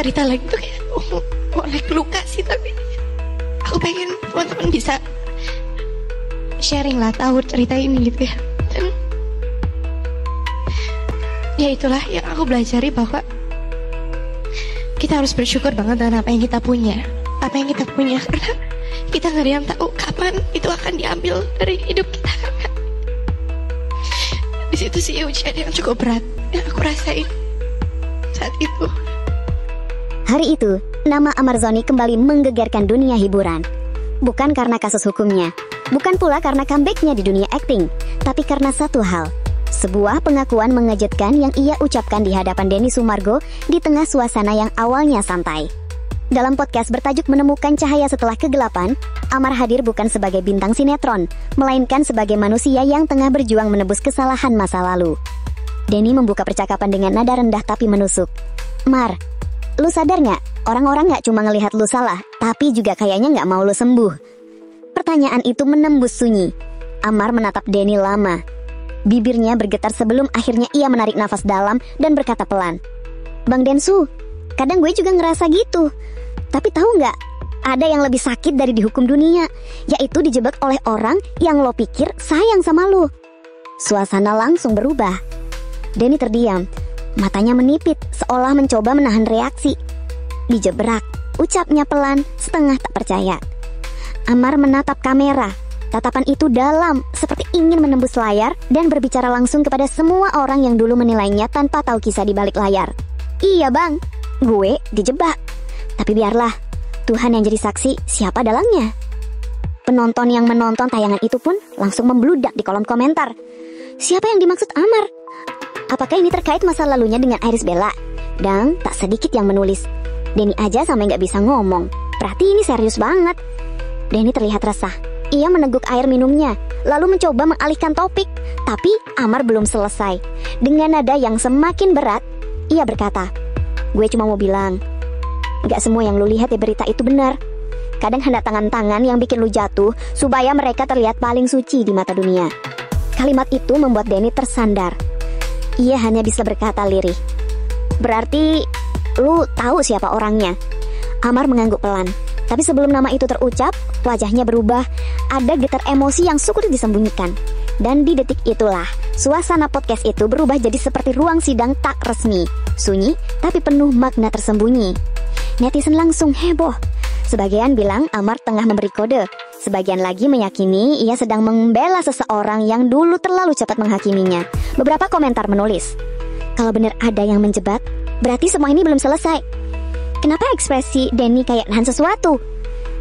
cerita lagi tuh kayak mau naik luka sih, tapi aku pengen teman-teman bisa sharing lah, tahu cerita ini gitu ya. Dan ya itulah yang aku pelajari, bahwa kita harus bersyukur banget dengan apa yang kita punya, karena kita nggak ada yang tahu kapan itu akan diambil dari hidup kita. Di situ sih ujian yang cukup berat yang aku rasain saat itu. Hari itu, nama Amar Zoni kembali menggegerkan dunia hiburan. Bukan karena kasus hukumnya, bukan pula karena comeback-nya di dunia akting, tapi karena satu hal. Sebuah pengakuan mengejutkan yang ia ucapkan di hadapan Denny Sumargo di tengah suasana yang awalnya santai. Dalam podcast bertajuk Menemukan Cahaya Setelah Kegelapan, Amar hadir bukan sebagai bintang sinetron, melainkan sebagai manusia yang tengah berjuang menebus kesalahan masa lalu. Denny membuka percakapan dengan nada rendah tapi menusuk. "Mar, lu sadar nggak? Orang-orang nggak cuma ngelihat lu salah, tapi juga kayaknya nggak mau lu sembuh." Pertanyaan itu menembus sunyi. Amar menatap Denny lama. Bibirnya bergetar sebelum akhirnya ia menarik nafas dalam dan berkata pelan, "Bang Densu, kadang gue juga ngerasa gitu. Tapi tahu nggak? Ada yang lebih sakit dari dihukum dunia, yaitu dijebak oleh orang yang lo pikir sayang sama lu." Suasana langsung berubah. Denny terdiam, matanya menipit seolah mencoba menahan reaksi. "Dijebrak," ucapnya pelan, setengah tak percaya. Amar menatap kamera. Tatapan itu dalam, seperti ingin menembus layar dan berbicara langsung kepada semua orang yang dulu menilainya tanpa tahu kisah di balik layar. "Iya bang, gue dijebak. Tapi biarlah, Tuhan yang jadi saksi siapa dalangnya." Penonton yang menonton tayangan itu pun langsung membludak di kolom komentar. Siapa yang dimaksud Amar? Apakah ini terkait masa lalunya dengan Iris Bella? Dan tak sedikit yang menulis, "Denny aja sampai nggak bisa ngomong, berarti ini serius banget." Denny terlihat resah. Ia meneguk air minumnya, lalu mencoba mengalihkan topik. Tapi Amar belum selesai. Dengan nada yang semakin berat, ia berkata, "Gue cuma mau bilang, gak semua yang lu lihat di berita itu benar. Kadang ada tangan-tangan yang bikin lu jatuh supaya mereka terlihat paling suci di mata dunia." Kalimat itu membuat Denny tersandar. Ia hanya bisa berkata lirih, "Berarti lu tahu siapa orangnya?" Amar mengangguk pelan. Tapi sebelum nama itu terucap, wajahnya berubah. Ada getar emosi yang sulit disembunyikan. Dan di detik itulah, suasana podcast itu berubah jadi seperti ruang sidang tak resmi. Sunyi, tapi penuh makna tersembunyi. Netizen langsung heboh. Sebagian bilang Amar tengah memberi kode. Sebagian lagi meyakini ia sedang membela seseorang yang dulu terlalu cepat menghakiminya. Beberapa komentar menulis, "Kalau benar ada yang menjebak, berarti semua ini belum selesai. Kenapa ekspresi Denny kayak nahan sesuatu?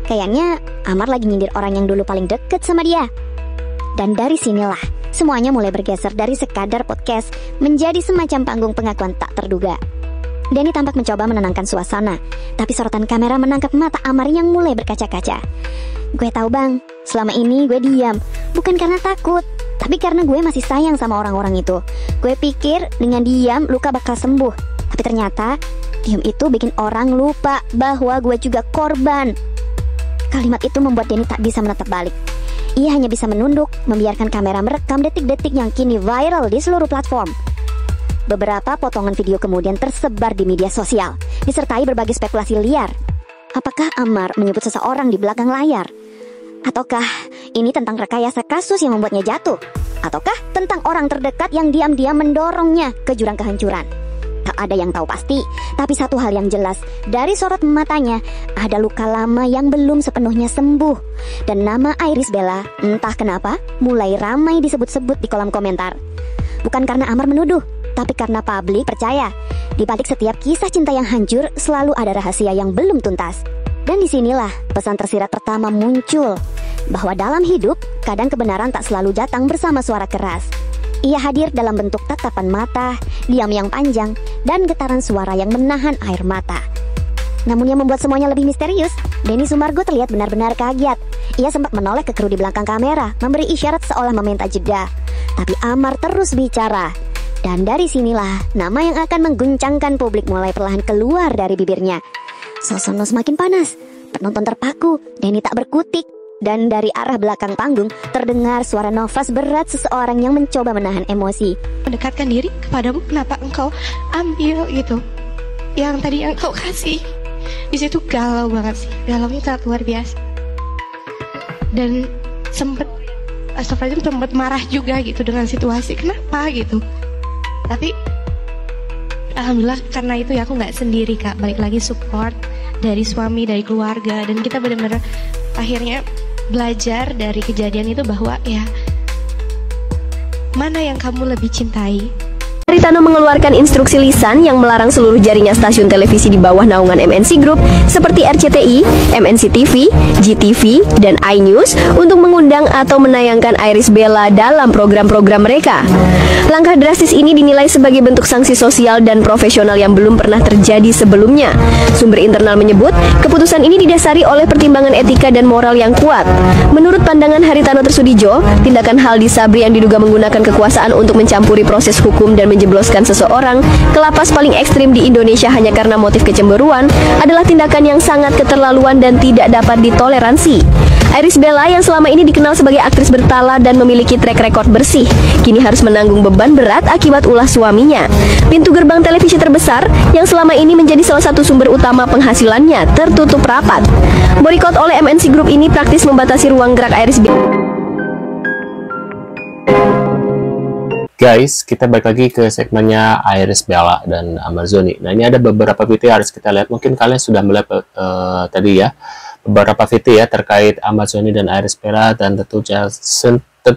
Kayaknya Amar lagi nyindir orang yang dulu paling deket sama dia." Dan dari sinilah semuanya mulai bergeser dari sekadar podcast menjadi semacam panggung pengakuan tak terduga. Denny tampak mencoba menenangkan suasana, tapi sorotan kamera menangkap mata Amar yang mulai berkaca-kaca. "Gue tahu bang, selama ini gue diam, bukan karena takut, tapi karena gue masih sayang sama orang-orang itu. Gue pikir dengan diam luka bakal sembuh, tapi ternyata diam itu bikin orang lupa bahwa gue juga korban." Kalimat itu membuat Denny tak bisa menatap balik. Ia hanya bisa menunduk, membiarkan kamera merekam detik-detik yang kini viral di seluruh platform. Beberapa potongan video kemudian tersebar di media sosial, disertai berbagai spekulasi liar. Apakah Amar menyebut seseorang di belakang layar? Ataukah ini tentang rekayasa kasus yang membuatnya jatuh? Ataukah tentang orang terdekat yang diam-diam mendorongnya ke jurang kehancuran? Tak ada yang tahu pasti, tapi satu hal yang jelas, dari sorot matanya ada luka lama yang belum sepenuhnya sembuh. Dan nama Iris Bella, entah kenapa, mulai ramai disebut-sebut di kolom komentar. Bukan karena Amar menuduh, tapi karena publik percaya di balik setiap kisah cinta yang hancur selalu ada rahasia yang belum tuntas. Dan disinilah pesan tersirat pertama muncul, bahwa dalam hidup kadang kebenaran tak selalu datang bersama suara keras. Ia hadir dalam bentuk tatapan mata, diam yang panjang, dan getaran suara yang menahan air mata. Namun yang membuat semuanya lebih misterius, Denny Sumargo terlihat benar-benar kaget. Ia sempat menoleh ke kru di belakang kamera, memberi isyarat seolah meminta jeda. Tapi Amar terus bicara. Dan dari sinilah nama yang akan mengguncangkan publik mulai perlahan keluar dari bibirnya. Suasana semakin panas, penonton terpaku, Denny tak berkutik. Dan dari arah belakang panggung terdengar suara nafas berat seseorang yang mencoba menahan emosi. Mendekatkan diri kepadamu, kenapa engkau ambil gitu? yang tadi yang kau kasih. Di situ galau banget sih, galaunya sangat luar biasa. Dan sempet marah juga gitu dengan situasi, kenapa gitu. Tapi alhamdulillah karena itu ya aku nggak sendiri Kak, balik lagi support dari suami, dari keluarga, dan kita benar-benar akhirnya belajar dari kejadian itu bahwa ya mana yang kamu lebih cintai. Haritano mengeluarkan instruksi lisan yang melarang seluruh jaringan stasiun televisi di bawah naungan MNC Group seperti RCTI, MNC TV, GTV, dan iNews untuk mengundang atau menayangkan Irish Bella dalam program-program mereka. Langkah drastis ini dinilai sebagai bentuk sanksi sosial dan profesional yang belum pernah terjadi sebelumnya. Sumber internal menyebut, keputusan ini didasari oleh pertimbangan etika dan moral yang kuat. Menurut pandangan Haritano Tersudijo, tindakan Haldi Sabri yang diduga menggunakan kekuasaan untuk mencampuri proses hukum dan menjebloskan seseorang ke lapas paling ekstrim di Indonesia hanya karena motif kecemburuan adalah tindakan yang sangat keterlaluan dan tidak dapat ditoleransi. Irish Bella yang selama ini dikenal sebagai aktris bertala dan memiliki track record bersih, kini harus menanggung beban berat akibat ulah suaminya. Pintu gerbang televisi terbesar yang selama ini menjadi salah satu sumber utama penghasilannya tertutup rapat. Boikot oleh MNC Group ini praktis membatasi ruang gerak Irish Bella. Guys, kita balik lagi ke segmennya Irish Bella dan Amar Zoni. Nah, ini ada beberapa video yang harus kita lihat. Mungkin kalian sudah melihat tadi ya, beberapa video ya terkait Amar Zoni dan Irish Bella dan tentu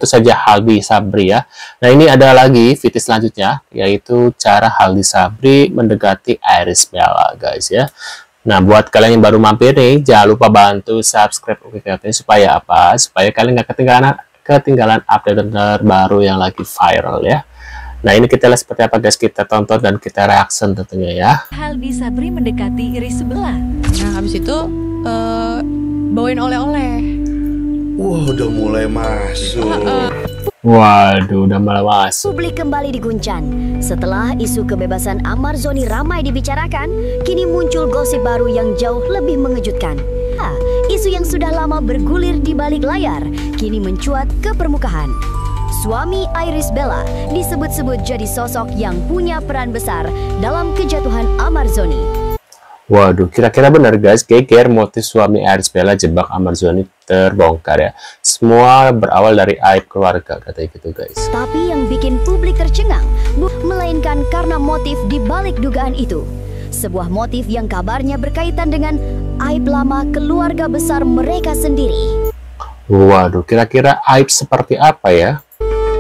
saja Haldi Sabri ya. Nah, ini ada lagi video selanjutnya, yaitu cara Haldi Sabri mendekati Irish Bella, guys ya. Nah, buat kalian yang baru mampir nih, jangan lupa bantu subscribe supaya apa? Supaya kalian nggak ketinggalan update terbaru yang lagi viral ya. Nah, ini kita lihat seperti apa guys, kita tonton dan kita reaction tentunya ya. Haldi Sabri mendekati Irish Bella. Nah, habis itu bawain oleh-oleh. Wah, udah mulai masuk. Waduh, udah mulai masuk. Publik kembali diguncang. Setelah isu kebebasan Amar Zoni ramai dibicarakan, kini muncul gosip baru yang jauh lebih mengejutkan. Isu yang sudah lama bergulir di balik layar kini mencuat ke permukaan. Suami Irish Bella disebut-sebut jadi sosok yang punya peran besar dalam kejatuhan Amar Zoni. Waduh, kira-kira benar guys, geger motif suami Irish Bella jebak Amar Zoni terbongkar ya. Semua berawal dari aib keluarga, katanya gitu guys. Tapi yang bikin publik tercengang melainkan karena motif di balik dugaan itu. Sebuah motif yang kabarnya berkaitan dengan aib lama keluarga besar mereka sendiri. Waduh, kira-kira aib seperti apa ya?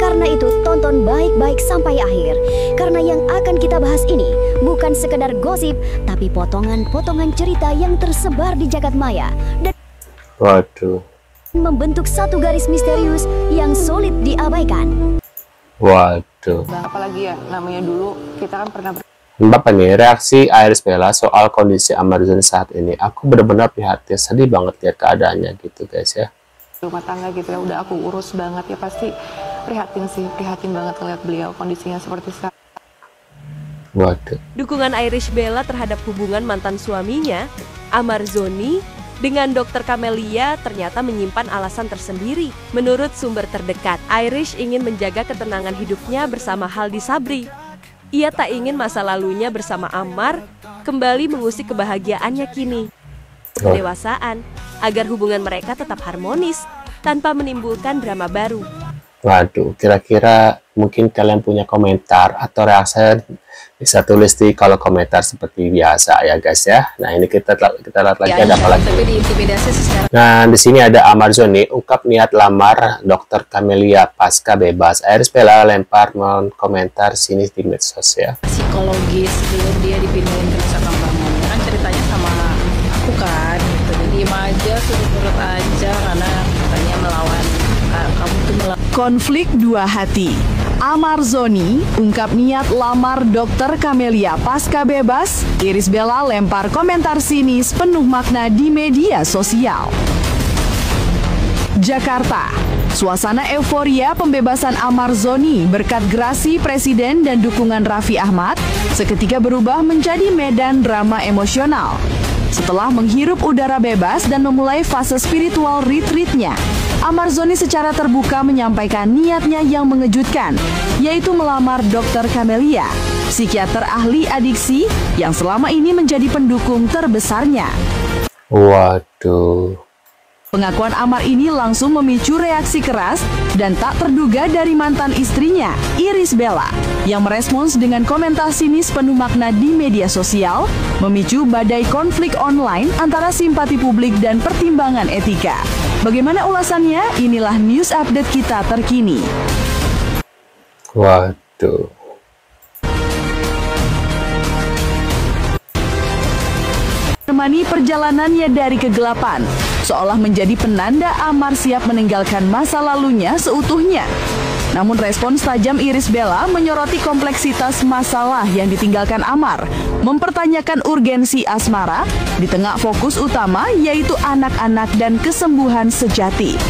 Karena itu tonton baik-baik sampai akhir. Karena yang akan kita bahas ini bukan sekedar gosip, tapi potongan-potongan cerita yang tersebar di jagat maya dan Waduh, membentuk satu garis misterius yang sulit diabaikan. waduh. Apalagi ya, namanya dulu kita kan pernah Bapak nih, reaksi Irish Bella soal kondisi Amar Zoni saat ini. Aku benar-benar prihatin, sedih banget lihat keadaannya gitu guys ya. rumah tangga gitu ya, udah aku urus banget ya, pasti prihatin sih, prihatin banget ngeliat beliau kondisinya seperti sekarang. Waduh. Dukungan Irish Bella terhadap hubungan mantan suaminya, Amar Zoni, dengan Dr. Camelia ternyata menyimpan alasan tersendiri. Menurut sumber terdekat, Irish ingin menjaga ketenangan hidupnya bersama Haldi Sabri. Ia tak ingin masa lalunya bersama Amar kembali mengusik kebahagiaannya kini. Kedewasaan, agar hubungan mereka tetap harmonis tanpa menimbulkan drama baru. Waduh, kira-kira mungkin kalian punya komentar atau reaksi, bisa tulis di kolom komentar seperti biasa ya guys ya. Nah, ini kita lihat lagi ada apa lagi. Nah, di sini ada Amar Zoni ungkap niat lamar Dr. Camelia pasca bebas. Irish Bella lempar komentar sinis di medsos ya. Psikologis sebelum dia dipindahin ke Nusa Kambangan, kan ceritanya sama aku kan, gitu. Diem aja, suruh turut aja karena katanya melawan, kamu tuh melawan. Konflik dua hati. Amar Zoni ungkap niat lamar Dr. Camelia pasca bebas. Irish Bella lempar komentar sinis penuh makna di media sosial. Jakarta. Suasana euforia pembebasan Amar Zoni berkat grasi Presiden dan dukungan Raffi Ahmad seketika berubah menjadi medan drama emosional. Setelah menghirup udara bebas dan memulai fase spiritual retreat-nya, Amarzoni secara terbuka menyampaikan niatnya yang mengejutkan, yaitu melamar Dr. Camelia, psikiater ahli adiksi yang selama ini menjadi pendukung terbesarnya. Waduh. Pengakuan Amar ini langsung memicu reaksi keras dan tak terduga dari mantan istrinya, Irish Bella, yang merespons dengan komentar sinis penuh makna di media sosial, memicu badai konflik online antara simpati publik dan pertimbangan etika. Bagaimana ulasannya? Inilah news update kita terkini. Waduh. Menemani perjalanannya dari kegelapan, seolah menjadi penanda Amar siap meninggalkan masa lalunya seutuhnya. Namun respons tajam Irish Bella menyoroti kompleksitas masalah yang ditinggalkan Amar, mempertanyakan urgensi asmara di tengah fokus utama yaitu anak-anak dan kesembuhan sejati.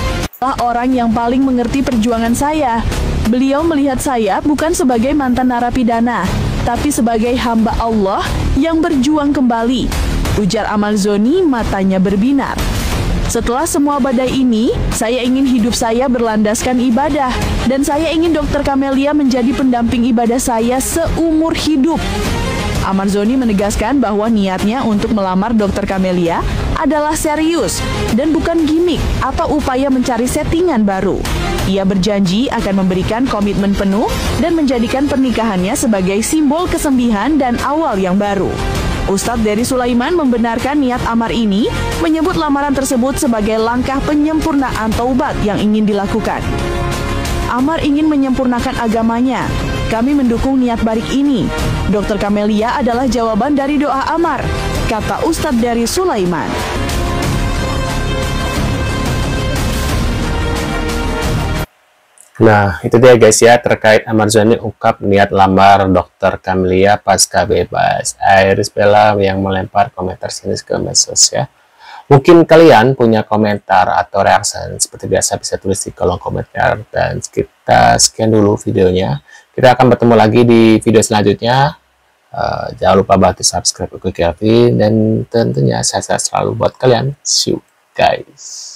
Orang yang paling mengerti perjuangan saya. Beliau melihat saya bukan sebagai mantan narapidana, tapi sebagai hamba Allah yang berjuang kembali, ujar Amarzoni matanya berbinar. Setelah semua badai ini, saya ingin hidup saya berlandaskan ibadah, dan saya ingin Dr. Camelia menjadi pendamping ibadah saya seumur hidup. Amarzoni menegaskan bahwa niatnya untuk melamar Dr. Camelia adalah serius dan bukan gimmick atau upaya mencari settingan baru. Ia berjanji akan memberikan komitmen penuh dan menjadikan pernikahannya sebagai simbol kesembihan dan awal yang baru. Ustadz Dery Sulaiman membenarkan niat Amar ini, menyebut lamaran tersebut sebagai langkah penyempurnaan taubat yang ingin dilakukan. Amar ingin menyempurnakan agamanya. Kami mendukung niat baik ini. Dr. Camelia adalah jawaban dari doa Amar, kata Ustadz Dery Sulaiman. Nah, itu dia guys ya, terkait Amarzoni ungkap niat lamar Dr. Camelia pasca bebas. Irish Bella yang melempar komentar sinis ke medsos ya. Mungkin kalian punya komentar atau reaksi seperti biasa bisa tulis di kolom komentar. Dan kita sekian dulu videonya. Kita akan bertemu lagi di video selanjutnya. Jangan lupa bantu subscribe ke Kevin dan tentunya saya selalu buat kalian. See you guys.